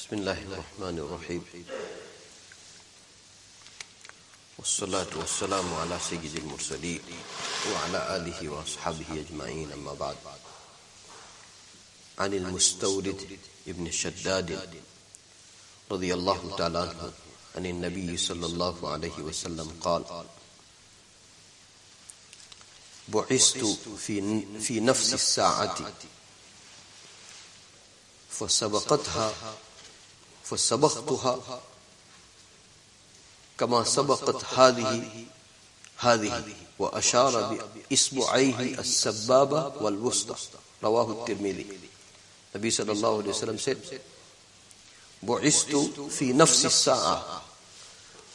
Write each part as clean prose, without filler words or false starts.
Bismillahirrahmanirrahim. Wassalatu wassalamu ala sayyidil mursaleen wa ala alihi wa ashabihi ajma'in, amma ba'd. عن المستورد ابن شداد رضي الله تعالى عنه عن النبي صلى الله عليه وسلم قال: بعثت في نفس الساعة فسبقتها كما سبقت هذه وأشار بإصبعيه السبابة والوسطى. رواه الترمذي. Nabi sallallahu alayhi wa sallam said, بعثت في نفس الساعة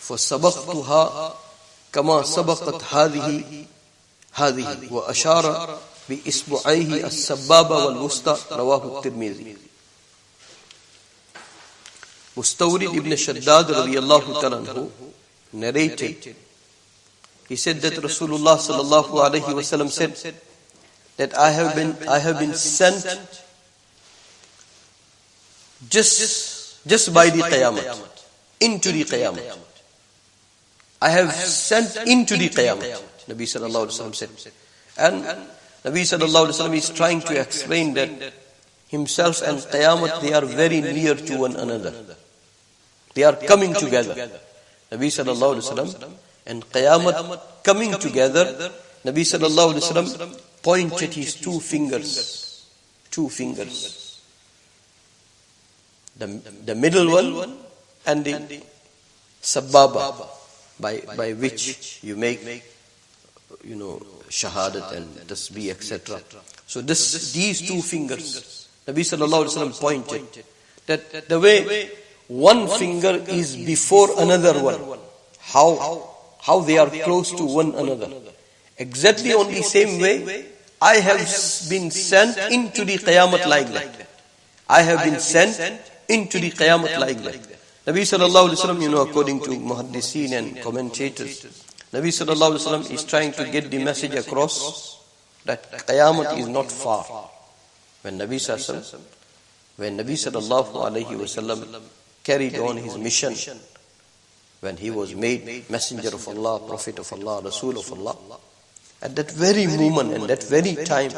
فسبقتها كما سبقت هذه وأشار بإصبعيه السبابة والوسطى. رواه الترمذي. Mustawrid ibn Shaddad radiyallahu ta'ala anhu narrated, he said that Rasulullah sallallahu alayhi wa sallam said that I have been sent just by the Qiyamat, into the Qiyamat. I have sent into the Qiyamat, Nabi sallallahu alayhi wa sallam said. And Nabi sallallahu alayhi wa sallam is trying to explain that himself and Qiyamat, they are very near to one another. They are coming together. Nabi sallallahu alayhi wa sallam and Qiyamat coming together. Nabi sallallahu alayhi wa sallam pointed his two fingers. The middle one and the sababa, by which you make, shahadat and tasbih, etc. So these two fingers, Nabi sallallahu alaihi wasallam pointed that the way one finger is before another one, how they are close to one another. Exactly on the same way, I have been sent into the Qiyamat like that. I have been sent into the Qiyamat like that. Nabi sallallahu alayhi wa sallam, according to muhaddiseen and commentators, Nabi sallallahu alayhi wa sallam is trying to get the message across that Qiyamat is not far. When Nabi sallallahu alayhi wa sallam carried on his mission, when he was made Messenger of Allah, Prophet of Allah, Rasul of Allah, at that very moment and that very time,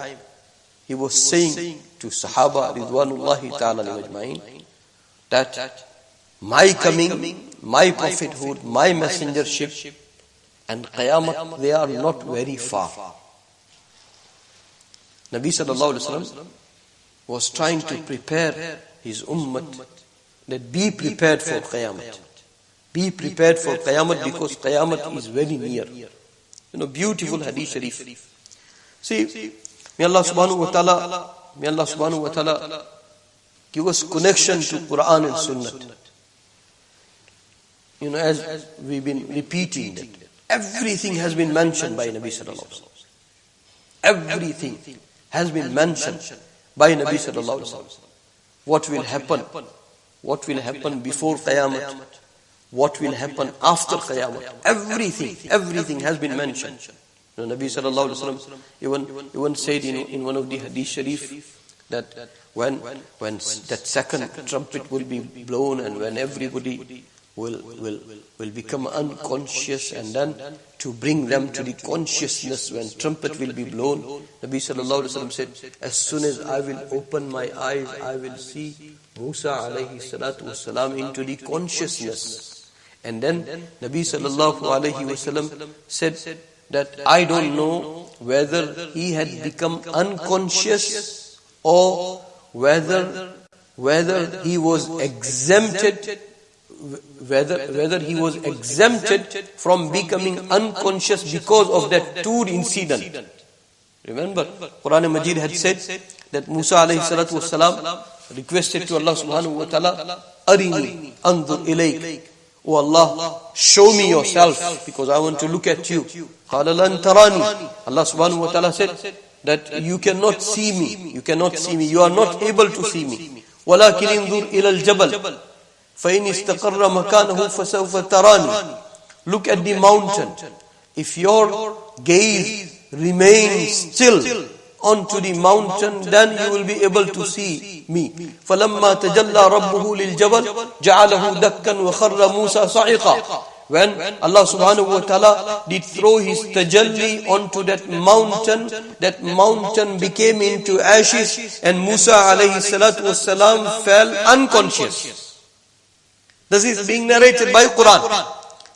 he was saying to Sahaba Ridwanullahi ta'ala ajma'in that my coming, my prophethood, my messengership and Qiyamat, they are not very far. Nabi sallallahu alayhi wa sallam was trying to prepare his ummah that be prepared for Qiyamat. Be prepared for Qiyamat because Qiyamat is very near. Beautiful hadith shareef. See, may Allah subhanahu wa ta'ala give us connection to Quran and Sunnah. As we've been repeating that everything has been mentioned by Nabi sallallahu alaihi wasallam. Everything has been mentioned by Nabi sallallahu alaihi wasallam. What will happen? What will happen before Qiyamat? What will happen after Qiyamat? Everything has been mentioned. Nabi sallallahu alaihi wasallam even said in one of the hadith shareef that when that second trumpet will be blown and when everybody will become unconscious, and then to bring them to the consciousness when trumpet will be blown, Nabi sallallahu alaihi wasallam said, as soon as I will open my eyes, I will see Musa alayhi salatu wasalam into the consciousness. And then Nabi sallallahu alaihi wasallam said that I don't know whether he had become unconscious or whether he was exempted, whether he was exempted from becoming unconscious because of that Tur incident. Remember, Quran Majid had said that Musa alayhi salatu wasalam requested to Allah subhanahu wa ta'ala, Arini anzur ilayk, O Allah, show me yourself because I want to look at you. Qala lan tarani. Allah subhanahu wa ta'ala said that you cannot see me. You are not able to see me. Walakin inzur ila al-jabal fa in istaqarra makanahu fasawfa tarani. Look at the mountain. If your gaze remains still onto the mountain, then you will be able to see me. فَلَمَّا تَجَلَّى رَبُّهُ لِلْجَبَلِ جَعَلَهُ دَكًّا وَخَرَّ مُوسَى صَعِقًا. When Allah subhanahu wa ta'ala did throw His tajalli onto that mountain became into ashes, and Musa alayhi salatu wasalam fell unconscious. This is being narrated by Quran.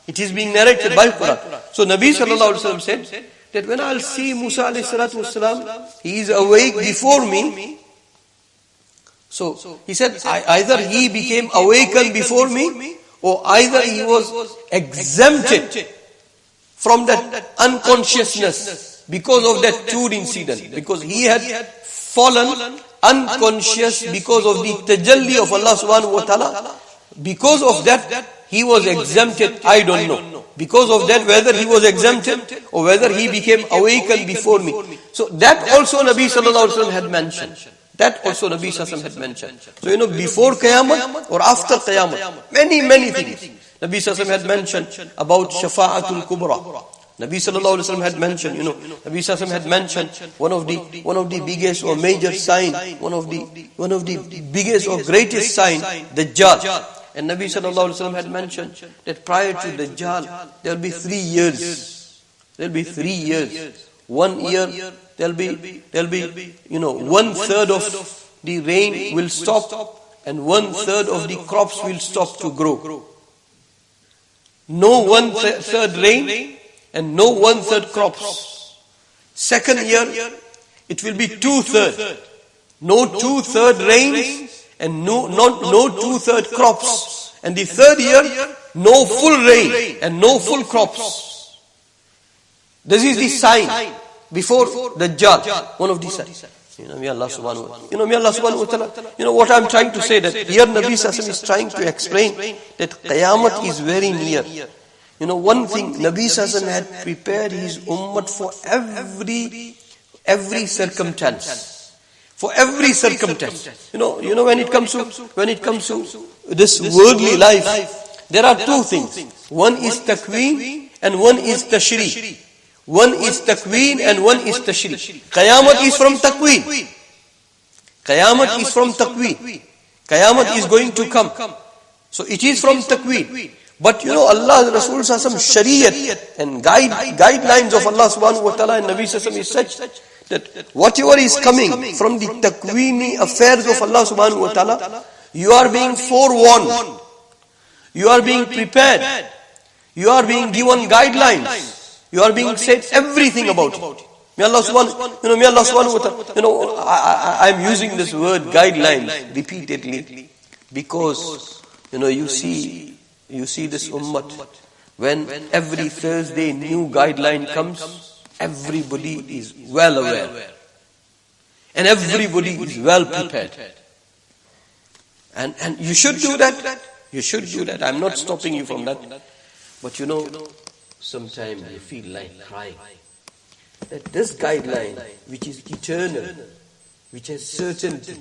It is being narrated by Quran. So Nabi sallallahu alayhi wa sallam said that when I'll see Musa alayhi salatu wasalam, he is awake before me. So he said, either he became awakened before me, or either he was exempted from that unconsciousness because of that Tur incident. Because he had fallen unconscious because of the tajalli of Allah subhanahu wa ta'ala. Because of that, he was exempted. I don't know. Because of that, whether he was exempted or whether he became awakened before me. So that also Nabi sallallahu alaihi wasallam had mentioned. That also Nabi sallallahu alaihi wasallam had mentioned. So before Qiyamat or after Qiyamat, many things. Nabi sallallahu alaihi wasallam had mentioned about Shafa'atul Kubra. Nabi sallallahu alaihi wasallam had mentioned, Nabi sallallahu alaihi wasallam had mentioned one of the biggest or major sign, one of the biggest or greatest sign, Dajjal. And Nabi sallallahu alaihi wasallam had mentioned that prior to Dajjal, there will be 3 years. There will be 3 years. 1 year, there'll be 1/3 of the rain will stop, and 1/3 of the crops will stop to grow. No 1/3 rain and no 1/3 crops. Second year, it will be 2/3. No 2/3 rains and no 2/3 crops. And the third year, no full rain and no full crops. This is the sign before Dajjal, one of the signs. May Allah subhanahu wa ta'ala, what I'm trying to say, that here Nabi sallallahu alaihi wasallam is trying to explain that Qiyamat is very near. One thing, Nabi sallallahu alaihi wasallam had prepared his ummah for every circumstance. For every circumstance. When it comes to this worldly life, there are 2 things. One is takween and one is tashrih. One is takween and one is tashrih. Qiyamat is from takween. Qiyamat is from takween. Qiyamat is going to come. So it is from takween. But Allah, Rasul sallallahu alaihi wasallam, shariat and guidelines of Allah subhanahu wa ta'ala and Nabi sallallahu alaihi wasallam is such that whatever is coming from the takweeni affairs of Allah subhanahu wa ta'ala, you are being forewarned. You are being prepared. You are being given guidelines. You are being said everything about it. May Allah subhanahu wa ta'ala, I am using this word guidelines repeatedly because, you see this ummah, when every Thursday new guideline comes, everybody is well aware. And everybody is well prepared. And you should do that. You should do that. I'm not stopping you from that. But sometimes you feel like crying. That this guideline, which is eternal, which has certainty,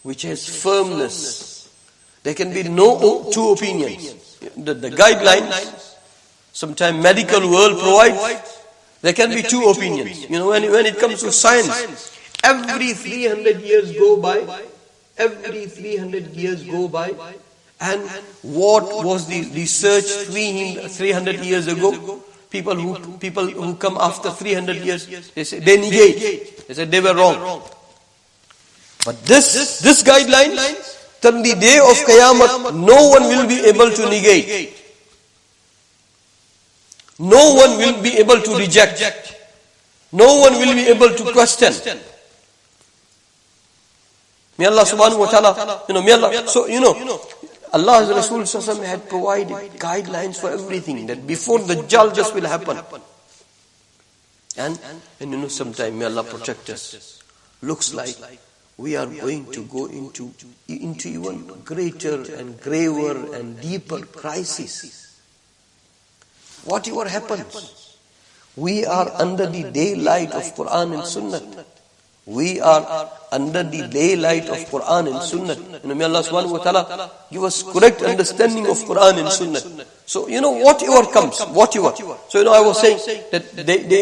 which has firmness, there can be no 2 opinions. The guidelines, sometimes medical world provides, there can be 2 opinions. When it comes to science, every 300 years go by, and what was the research 300 years ago? People who come after 300 years, they negate. They say they were wrong. But this guideline, till the day of Qiyamah, no one will be able to negate. No one will be able to reject. No one will be able to question. May Allah subhanahu wa ta'ala, so Allah's Rasul sallallahu alaihi wasallam had provided guidelines for everything, that before the Dajjal just will happen. And sometime, may Allah protect us, looks like we are going to go into even greater and graver and deeper crisis. Whatever happens, we are under the daylight of Quran and Sunnah. We are under the daylight of Quran and Sunnah. May Allah subhanahu wa ta'ala give us correct understanding of Quran and Sunnah. So, whatever comes, whatever. So, I was saying that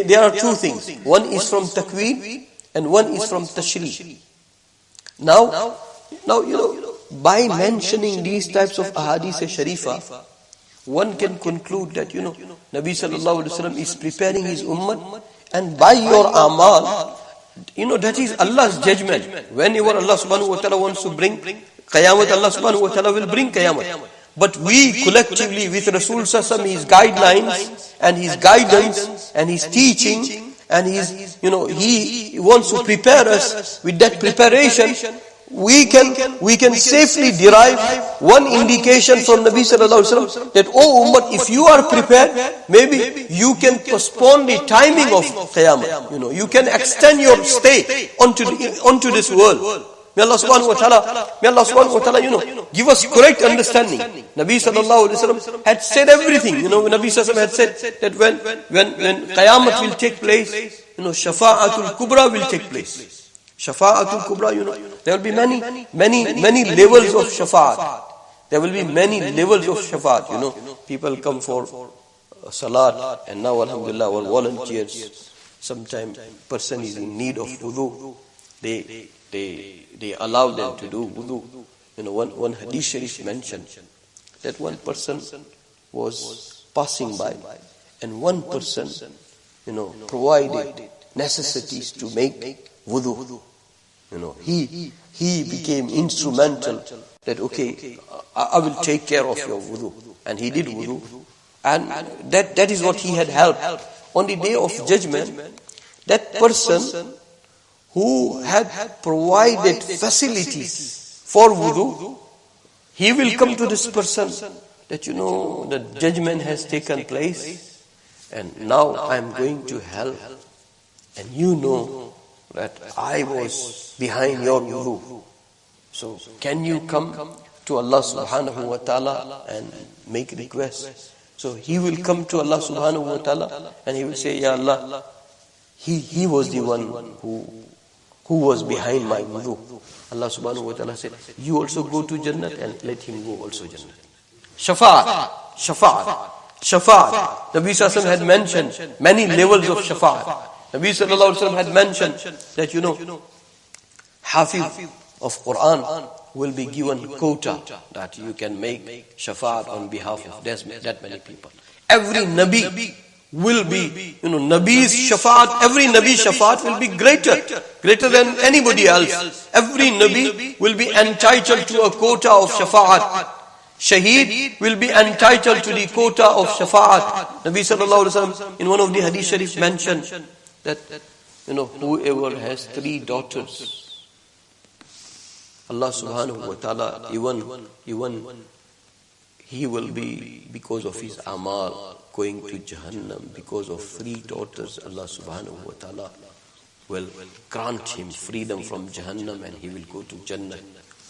there are two things. One is from Takweer and one is from Tashri'. Now, by mentioning these types of ahadith sharifa, one can conclude that, Nabi sallallahu alaihi wasallam is preparing his ummah, and by your amal, that is Allah's judgment. Whenever Allah subhanahu wa ta'ala wants to bring Qiyamat, Allah subhanahu wa ta'ala will bring Qiyamat. But we collectively with Rasul sallallahu his guidelines and his guidance and his teaching and his, he wants to prepare us with that preparation. We can safely derive one indication from Nabi sallallahu alaihi wasallam that, Ummah, if you are prepared, maybe you can postpone the timing of Qiyamah. You can extend your stay onto this world. May Allah subhanahu wa ta'ala, give us correct understanding. Nabi sallallahu alaihi wasallam had said everything. Nabi sallallahu alaihi wasallam had said that when Qiyamah will take place, Shafa'atul Kubra will take place. Shafa'atul Kubra, there will be many levels of Shafa'at. There will be many levels of Shafa'at. People come for Salat, and now alhamdulillah, our volunteers, sometimes person is in need of wudu, they allow them to do wudu. One hadith sharif mentioned that one person was passing by, and one person, provided necessities to make wudu. He became instrumental that, okay, I will take care of your wudu. And he did wudu. And that is what he had helped. On the day of judgment, that person who had provided facilities for wudu, he will come to this person that, the judgment has taken place and now I am going to hell. And that I was behind your wudu. So can you come to Allah subhanahu wa ta'ala and make requests? So he will come to Allah subhanahu wa ta'ala and he will say, Ya Allah, he was the one who was behind my wudu. Allah subhanahu wa ta'ala said, you also go to Jannah and let him go also Jannah. Shafa'at. Nabi sallallahu alaihi wasallam had mentioned many levels of shafa'at. Nabi sallallahu alaihi wasallam had mentioned that, Hafiz of Quran will be given quota that you can make shafa'at on behalf of that many people. Every Nabi will be, Nabi's shafa'at, every Nabi's shafa'at will be greater than anybody else. Every Nabi will be entitled to a quota of shafa'at. Shaheed will be entitled to the quota of shafa'at. Nabi sallallahu alaihi wasallam in one of the hadith sharif mentioned that, whoever has 3 daughters, Allah subhanahu wa ta'ala, even he will be, because of his amal, going to Jahannam. Because of 3 daughters, Allah subhanahu wa ta'ala will grant him freedom from Jahannam and he will go to Jannah.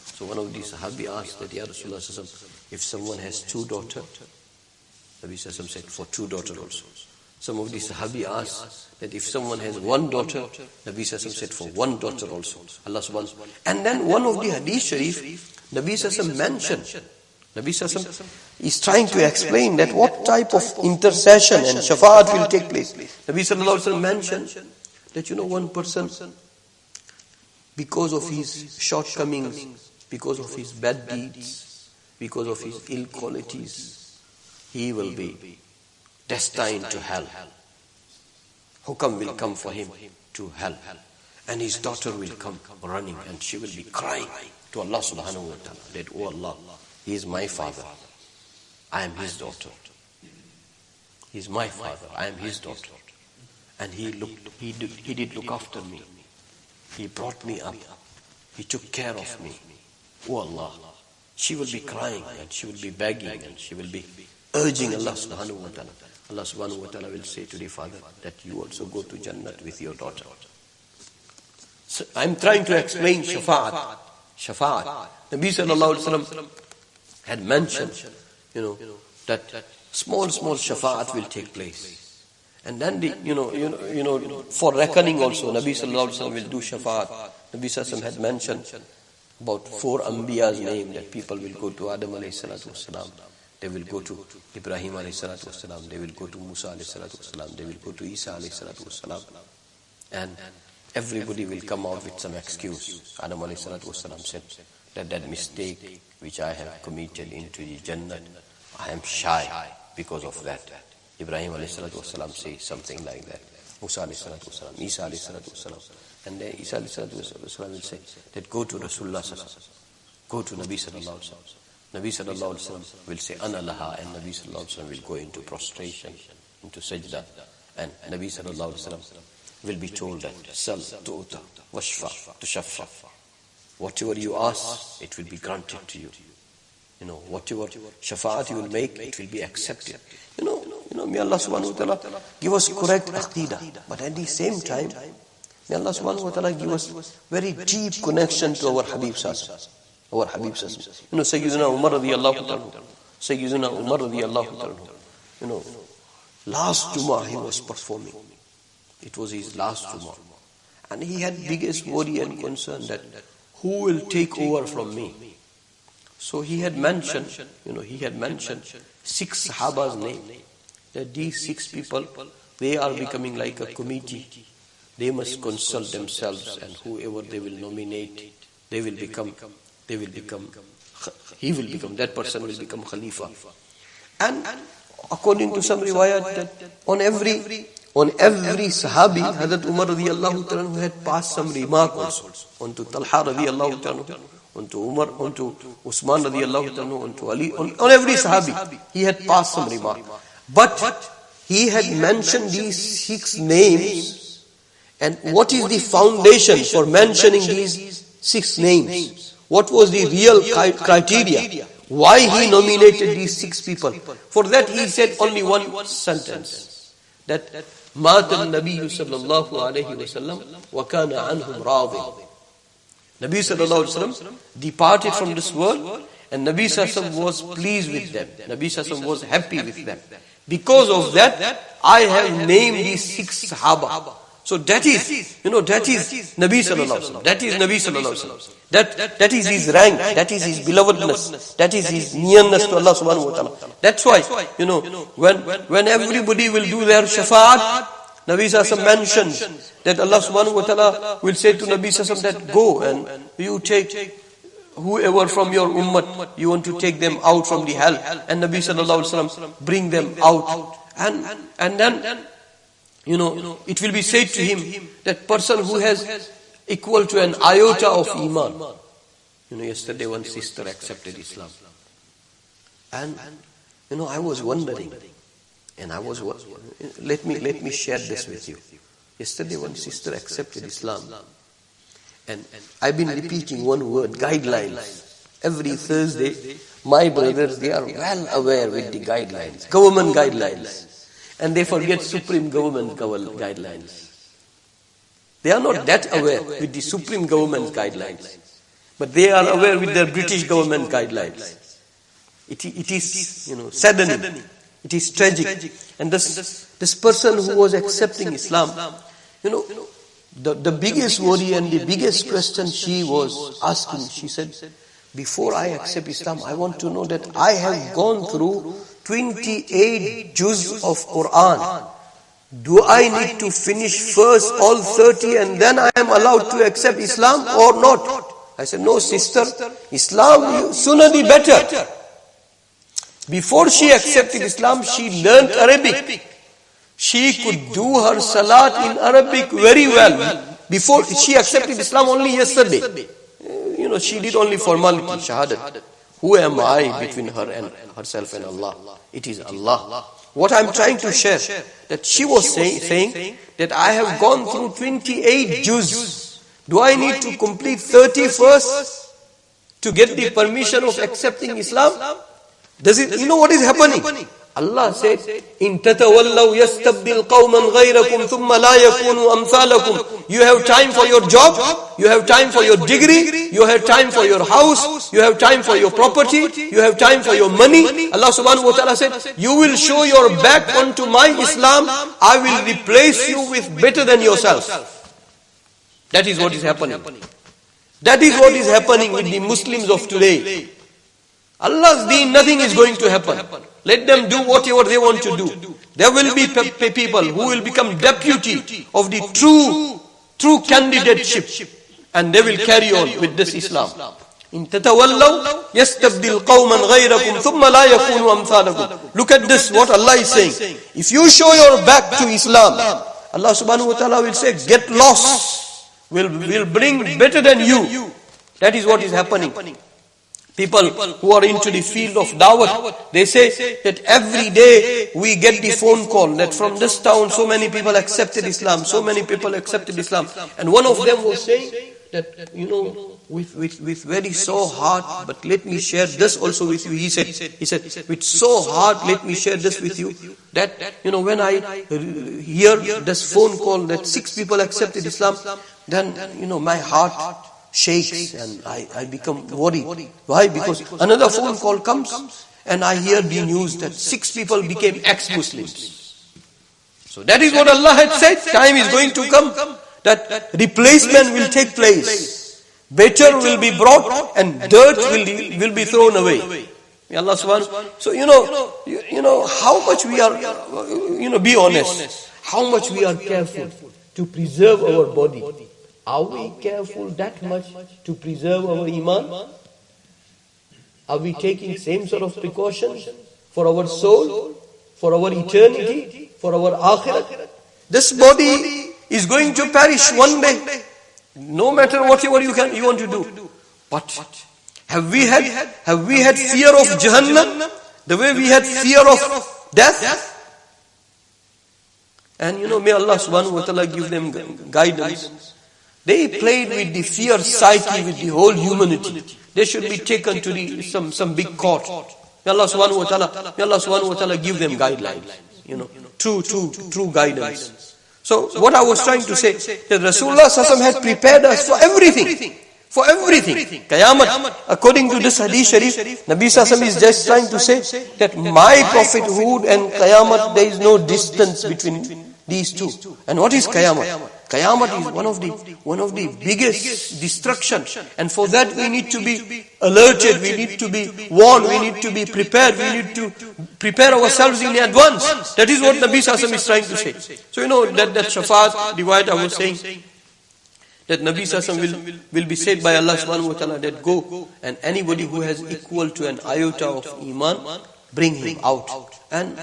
So one of the Sahabi asked that, Ya Rasulullah, if someone has 2 daughters, Nabi Sallallahu said, for 2 daughters also. Some of the Sahabi asked that if someone has 1 daughter, Nabi Sallallahu said, for 1 daughter also. Allah subhanahu wa ta'ala. And then one of the hadith sharif, Nabi Sallallahu mentioned, Nabi Sallallahu is trying to explain that what type of intercession and shafa'at will take place. Nabi Sallallahu mentioned that, one person, because of his shortcomings, because of his bad deeds, because of his ill qualities, he will be destined to hell. Hukam will come for him to hell. And his daughter will come running and she will be crying to Allah subhanahu wa ta'ala that, oh Allah, he is my father, I am his daughter. He is my father, I am his daughter. And he did look after me. He brought me up. He took care of me. Oh Allah. She will be crying and she will be begging and she will be urging Allah subhanahu wa ta'ala. Allah subhanahu wa ta'ala will say to the father that you also go to Jannah with your daughter. So I'm trying to explain shafa'at. Nabi sallallahu alaihi wasallam had mentioned, that small shafa'at will take place. And then for reckoning also, Nabi sallallahu alaihi wasallam will do shafa'at. Nabi Sallallahu had mentioned about 4 Anbiya's name, that people will go to Adam alayhi salatu wasalam, they will go to Ibrahim alayhi salatu wasalam, they will go to Musa alayhi salatu wasalam, they will go to Isa alayhi salatu wasalam, and everybody will come out with some excuse. Adam alayhi salatu wasalam said that mistake which I have committed into the Jannah, I am shy because of that. Ibrahim alayhi salatu wasalam says something like that. Musa alayhi salatu wasalam, Isa alayhi salatu wasalam. And then Isa alayhi salatu wasalam will say that go to Rasulullah sallallahu alaihi wasallam, go to Nabi sallallahu alaihi wasallam. Nabi sallallahu alaihi wasallam will say ana laha, and Nabi sallallahu alaihi wasallam will go into prostration, into sajda, and Nabi sallallahu alaihi wasallam will be told that sal tu'ta washfa tushaffa, whatever you ask, it will be granted to you. Whatever shafa'at you will make, it will be accepted. May Allah subhanahu wa ta'ala give us correct aqidah, but at the same time, may Allah subhanahu wa ta'ala give us very deep connection to our Habib Sallallahu. Our Habib Sallallahu. Sayyidina Umar radiyallahu ta'ala. Sayyidina Umar radiyallahu ta'ala. Last Jummah he was performing. It was his last Jummah. And he had biggest worry and concern that who will take over from me? So he had mentioned 6 Sahaba's name. That these 6 people, they are becoming like a committee. They must consult themselves, and whoever they will nominate, that person will become Khalifa. And according to some riwayat, that on every Sahabi, Hazrat Umar radiyallahu ta'ala had passed some remark also. Onto Talha radiyallahu ta'ala, onto Umar, onto Usman radiyallahu ta'ala, onto Ali, on every Sahabi, he had passed some remark. But he had mentioned these 6 names, and what is the foundation for mentioning these 6 names? What was the real criteria? Why he nominated these 6 people? For that he said only one sentence, that مات النبي صلى الله عليه وسلم وكان عنهم راضٍ. Nabi sallallahu alaihi wasallam departed from this world, and Nabi sallallahu alaihi wasallam was pleased with them. Nabi sallallahu alaihi wasallam was happy with them. Because of that, I have named these 6 Sahaba. So that is Nabi sallallahu alaihi wasallam. That is Nabi sallallahu alaihi wasallam. That is his rank. That is his belovedness. That is his nearness to Allah subhanahu wa ta'ala. That's why, when everybody will do their shafa'at, Nabi sallallahu alaihi wasallam mentions that Allah subhanahu wa ta'ala will say to Nabi sallallahu alaihi wasallam that go and you take whoever from your ummah, you want to take them out from the hell, and Nabi sallallahu alaihi wasallam bring them out, and then it will be said to him, that person who has equal to an iota of iman. Yesterday one sister accepted Islam, and I was wondering, and let me share this with you. Yesterday one sister accepted Islam, and I've been repeating one word, guidelines. Every Thursday, my brothers, they are well aware with the guidelines, government guidelines. And they forget supreme government guidelines. They are not that aware with the supreme government guidelines, but they are aware with their British government guidelines. It is saddening. It is tragic. And this person who was accepting Islam, the biggest worry and the biggest question she was asking, she said, before I accept Islam, I want to know that I have gone through 28 juz of Quran. Do I need to finish first all 30 and then I am allowed to accept Islam or not? I said, no sister, Islam sooner the better. Before she accepted Islam, she learned Arabic. She could do her salat in Arabic very well. Before she accepted Islam only yesterday. She did only formality, shahadat. Who am I between her and herself and Allah? It is Allah. What I'm trying to share, that she was saying that I have gone through 28 juz. Do I need to complete 30 first to get the permission of accepting Islam? What is happening? Allah said, "In tatawallaw yastabdil qawman ghayrakum thumma la yakunu amthalakum." You have time for your job, you have time for your degree, you have time for your house, you have time for your property, you have time for your money. Allah subhanahu wa ta'ala said, you will show your back onto my Islam, I will replace you with better than yourself. That is what is happening. That is what is happening with the Muslims of today. Allah's deen, nothing is going to happen. Let them do whatever they want to do. There will be people who will become deputy of the true candidateship, and they will carry on with this Islam. In tatawallaw yastabdil qawman ghayrakum thumma la yakunu amthalakum. Look at this, what Allah is saying. If you show your back to Islam, Allah subhanahu wa ta'ala will say, get lost. We'll bring better than you. That is what is happening. People who are into the field of dawah, they say that every day we get the phone call that from this town so many people accepted Islam, so many people accepted Islam. And one of them was saying that, with very sore heart, but let me share this also with you. He said, with sore heart, let me share this with you. That, when I hear this phone call that 6 people accepted Islam, then, my heart shakes and I become worried. Why? Because another phone call comes and I hear the news that 6 people became ex-Muslims. So that is what Allah had said. Time is going to come that replacement will take place. Better will be brought and dirt will be thrown away. May Allah subhanahu. So how much we are, be honest, how much we are careful to preserve our body. Are we careful that much to preserve our iman? Are we taking same sort of precautions for our soul, for our eternity, for our akhirah? This body is going to perish one day, no matter whatever you want to do. But have we had fear of Jahannam the way we had fear of death? And may Allah subhanahu wa ta'ala give them guidance. They played with the fear psyche with the whole humanity. They should be taken to some big court. May Allah subhanahu wa ta'ala give them guidelines. True guidance. So what I was trying to say, that Rasulullah sallallahu had prepared us for everything. For everything. Qiyamat, according to this hadith sharif, Nabi sallallahu is just trying to say that my prophethood and Qiyamat, there is no distance between these two. And what is Qiyamat? Qiyamat is one of the biggest destruction, and for that we need to be alerted, we need to be warned, we need to be prepared, we need to prepare ourselves in advance. That is what Nabi Sallallahu is trying to say. So that Shafaat riwayat I was saying, that Nabi Sallallahu will be said by Allah subhanahu wa ta'ala that go, and anybody who has equal to an iota of iman, bring him out. And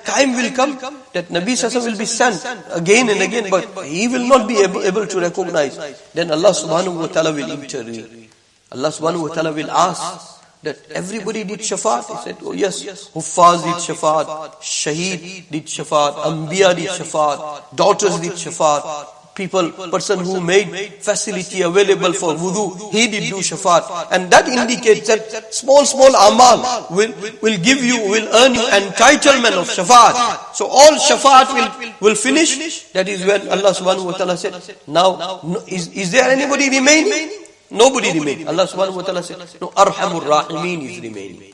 time will come that Nabi Sallallahu will be sent again and again, but he will not be able to recognize. Then Allah subhanahu wa ta'ala will intervene. Allah subhanahu wa ta'ala will ask that everybody did shafaat. He said, oh yes, Huffaz did shafaat, Shaheed did shafaat, Anbiya did shafaat, daughters did shafaat. Person who made facility available for wudu, he did do shafaat. And that indicates that small amal will earn you entitlement of shafaat. So all shafaat will finish. That is when Allah subhanahu wa ta'ala said, now, is there anybody remaining? Nobody remains. Allah subhanahu wa ta'ala said, no, Arhamur Rahimin is remaining.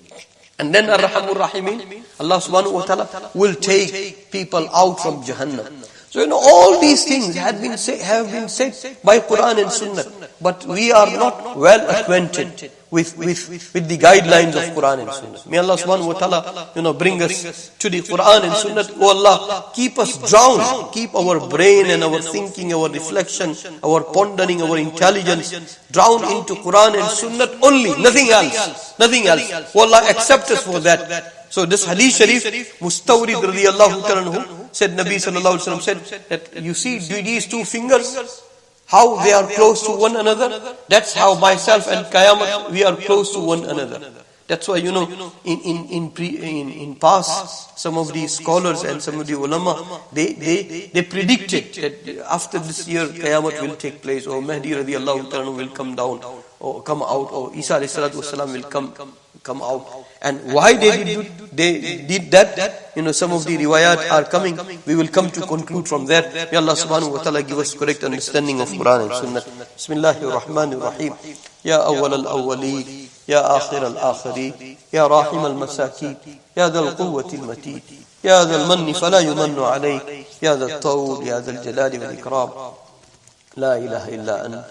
And then Arhamur Rahimin, Allah subhanahu wa ta'ala will take people out from Jahannam. So all these things have been said by Quran and Sunnah, but we are not well acquainted with the guidelines of Quran and Sunnah. May Allah subhanahu wa ta'ala bring us to the Quran and Sunnah. Oh Allah, keep us drowned, keep our brain and our thinking, our reflection, our pondering, our intelligence drowned into Quran and Sunnah only, nothing else. Oh Allah, accept us for that. So this hadith sharif, Mustawrid radiyallahu ta'ala said, Nabi sallallahu alaihi wasallam said that you see these 2 fingers, how they are close to one another. That's how myself and Qiyamat, we are close to one another. That's why in past, some of the scholars and some of the ulama, they predicted that after this year Qiyamat will take place, or Mahdi radiyallahu ta'ala will come down or come out, or Isa alayhi salatu wasalam will come out. And why they did that, some of the riwayat are coming. We will come to conclude from there. May Allah subhanahu wa ta'ala give us correct understanding of Quran and Sunnah. Bismillahir Rahmanir Rahim. Ya awwal al-awwalin, ya akhir al-akhirin, ya rahim al-masakin, ya dhal quwwati al-matin, ya dhal manni fala yumannu alayk, ya dhal tawd, ya dhal jalali wal ikram. La ilaha illa ant.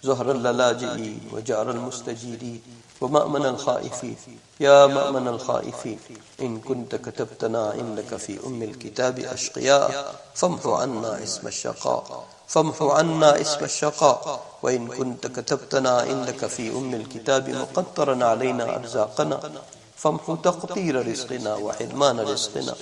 زهر اللاجئين وجار المستجيرين ومأمن الخائفين يا مأمن الخائفين إن كنت كتبتنا عندك في أم الكتاب أشقياء فامحو عنا اسم الشقاء فامحو عنا اسم الشقاء وإن كنت كتبتنا عندك في أم الكتاب مقطرا علينا أرزاقنا فامحو تقطير رزقنا وحرمان رزقنا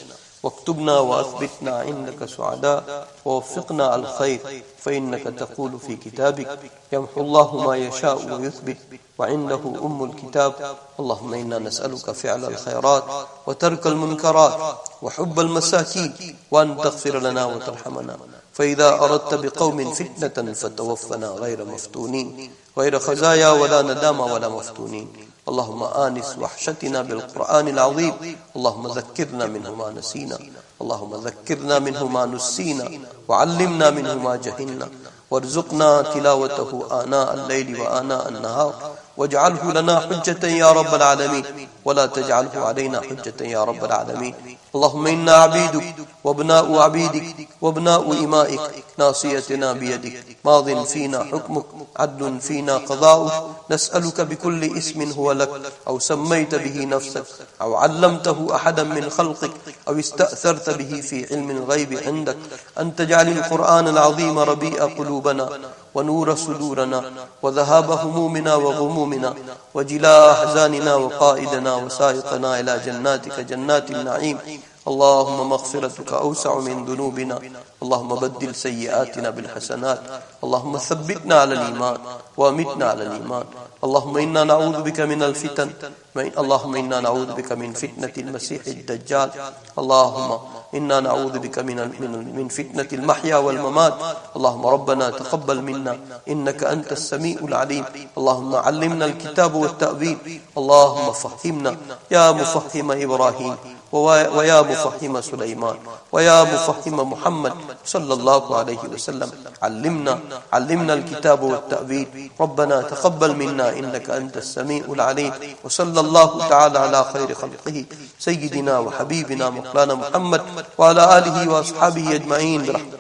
واكتبنا وأثبتنا عندك سعداء ووفقنا الخير فإنك تقول في كتابك يمحو الله ما يشاء ويثبت وعنده أم الكتاب. اللهم إنا نسألك فعل الخيرات وترك المنكرات وحب المساكين وأن تغفر لنا وترحمنا، فإذا أردت بقوم فتنة فتوفنا غير مفتونين، غير خزايا ولا ندامة ولا مفتونين. اللهم آنس وحشتنا بالقرآن العظيم، اللهم ذكرنا منه ما نسينا، اللهم ذكرنا منه ما نسينا، وعلمنا منه ما جهلنا، وارزقنا تلاوته آناء الليل وآناء النهار، واجعله لنا حجة يا رب العالمين، ولا تجعله علينا حجة يا رب العالمين. اللهم إنا عبيدك وابناء عبيدك وابناء إمائك، ناصيتنا بيدك، ماض فينا حكمك، عدل فينا قضاؤك، نسألك بكل اسم هو لك أو سميت به نفسك أو علمته أحدا من خلقك أو استأثرت به في علم الغيب عندك أن تجعل القرآن العظيم ربيع قلوبنا ونور صدورنا وذهاب همومنا وغمومنا وجلاء أحزاننا وقائدنا وسائقنا إلى جناتك جنات النعيم. اللهم مغفرتك أوسع من ذنوبنا، اللهم بدل سيئاتنا بالحسنات، اللهم ثبتنا على الإيمان وأمتنا على الإيمان. اللهم إنا نعوذ بك من الفتن، اللهم إنا نعوذ بك من فتنة المسيح الدجال، اللهم إنا نعوذ بك من فتنة المحيا والممات. اللهم ربنا تقبل منا إنك أنت السميع العليم. اللهم علمنا الكتاب والتأويل، اللهم فهمنا يا مفهم إبراهيم ويا مفهم سليمان ويا مفهم محمد صلى الله عليه وسلم. علمنا الكتاب والتأويل. ربنا تقبل منا إنك أنت السميع العليم. وصلى الله تعالى على خير خلقه سيدنا وحبيبنا مولانا محمد وعلى آله وأصحابه أجمعين برحمته